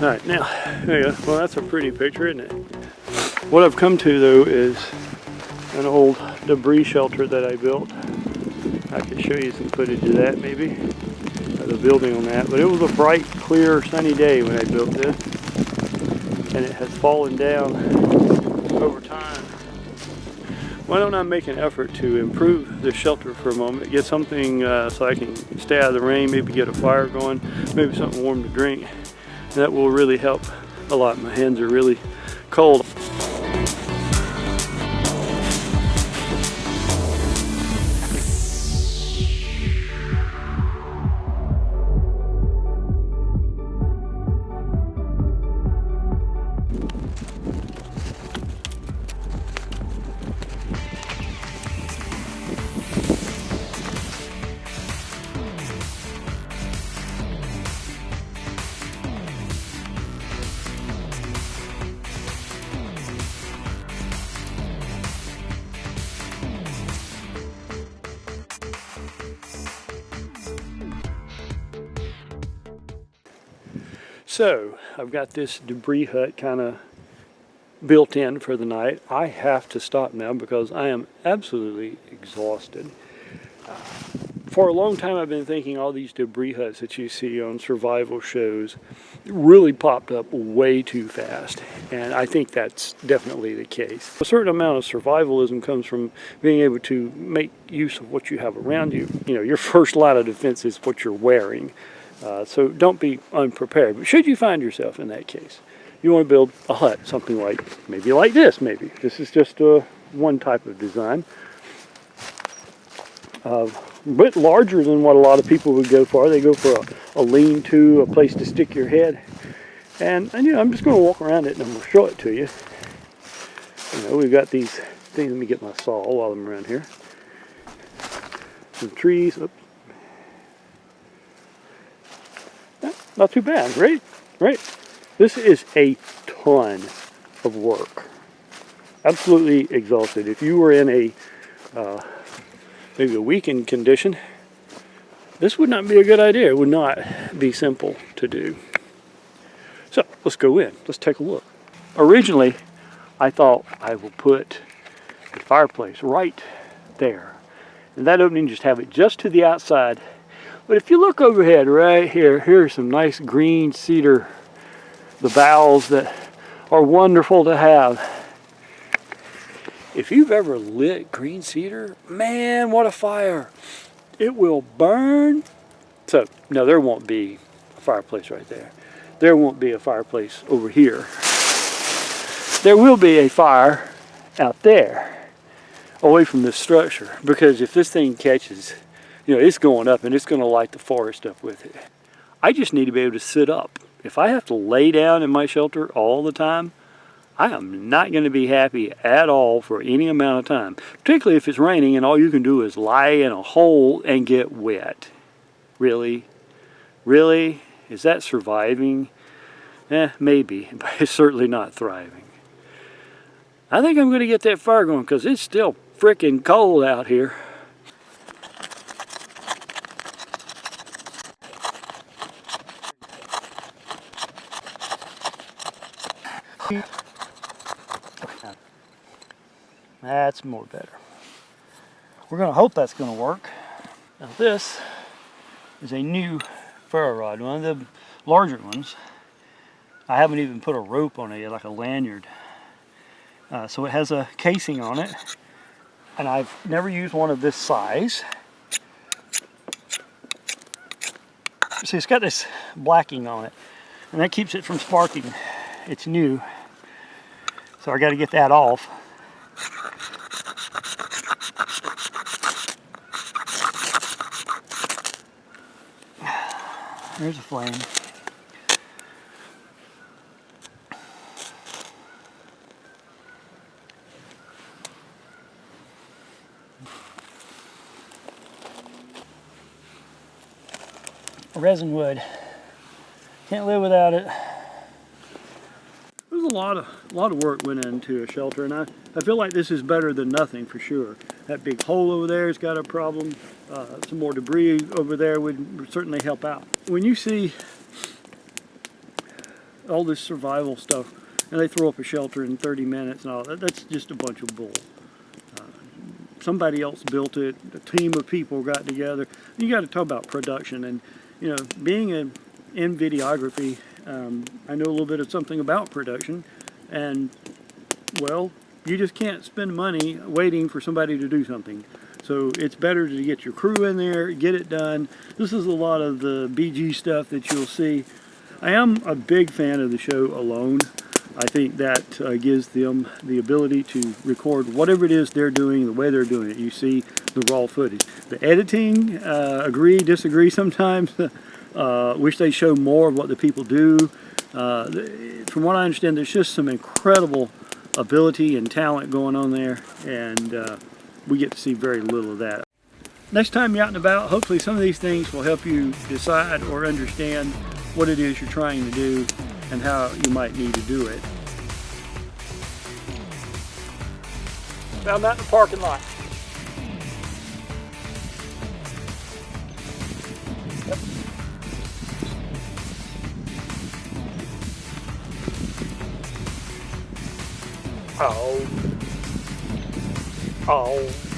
Alright, now, there you go. Well, that's a pretty picture, isn't it? What I've come to, though, is an old debris shelter that I built. I could show you some footage of that, maybe, of the building on that. But it was a bright, clear, sunny day when I built this, and it has fallen down over time. Why don't I make an effort to improve the shelter for a moment, get something so I can stay out of the rain, maybe get a fire going, maybe something warm to drink. That will really help a lot. My hands are really cold. So I've got this debris hut kind of built in for the night. I have to stop now because I am absolutely exhausted. For a long time I've been thinking all these debris huts that you see on survival shows really popped up way too fast, and I think that's definitely the case. A certain amount of survivalism comes from being able to make use of what you have around you. You know, your first line of defense is what you're wearing. So don't be unprepared. But should you find yourself in that case, you want to build a hut, something like, maybe like this, maybe. This is just one type of design. A bit larger than what a lot of people would go for. They go for a lean-to, a place to stick your head. And you know, I'm just going to walk around it and I'm going to show it to you. You know, we've got these things. Let me get my saw while I'm around here. Some trees. Oops. Not too bad, right? Right? This is a ton of work. Absolutely exhausted. If you were in a maybe a weakened condition, this would not be a good idea. It would not be simple to do. So let's go in. Let's take a look. Originally, I thought I will put a fireplace right there, and that opening, just have it just to the outside. But if you look overhead right here, here's some nice green cedar, the boughs that are wonderful to have. If you've ever lit green cedar, man, what a fire. It will burn. So, no, there won't be a fireplace right there. There won't be a fireplace over here. There will be a fire out there, away from this structure, because if this thing catches, you know, it's going up and it's going to light the forest up with it. I just need to be able to sit up. If I have to lay down in my shelter all the time, I am not going to be happy at all for any amount of time. Particularly if it's raining and all you can do is lie in a hole and get wet. Really? Really? Is that surviving? Maybe, but it's certainly not thriving. I think I'm going to get that fire going because it's still freaking cold out here. That's more better. We're going to hope that's going to work. Now this is a new ferro rod, one of the larger ones. I haven't even put a rope on it yet, like a lanyard. So it has a casing on it, and I've never used one of this size. See, it's got this blacking on it, and that keeps it from sparking. It's new, so I got to get that off. There's a flame. Resin wood. Can't live without it. There's a lot of work went into a shelter, and I feel like this is better than nothing for sure. That big hole over there has got a problem. Some more debris over there would certainly help out. When you see all this survival stuff, and they throw up a shelter in 30 minutes and all that. That's just a bunch of bull. Somebody else built it. A team of people got together. You got to talk about production, and you know, being in videography, I know a little bit of something about production, and well, you just can't spend money waiting for somebody to do something. So it's better to get your crew in there, get it done. This is a lot of the BG stuff that you'll see. I am a big fan of the show Alone. I think that gives them the ability to record whatever it is they're doing, the way they're doing it. You see the raw footage. The editing, agree, disagree sometimes. Wish they show more of what the people do. From what I understand, there's just some incredible ability and talent going on there, and we get to see very little of that. Next time you're out and about, hopefully some of these things will help you decide or understand what it is you're trying to do and how you might need to do it. Found that in the parking lot. Yep. Oh. Oh.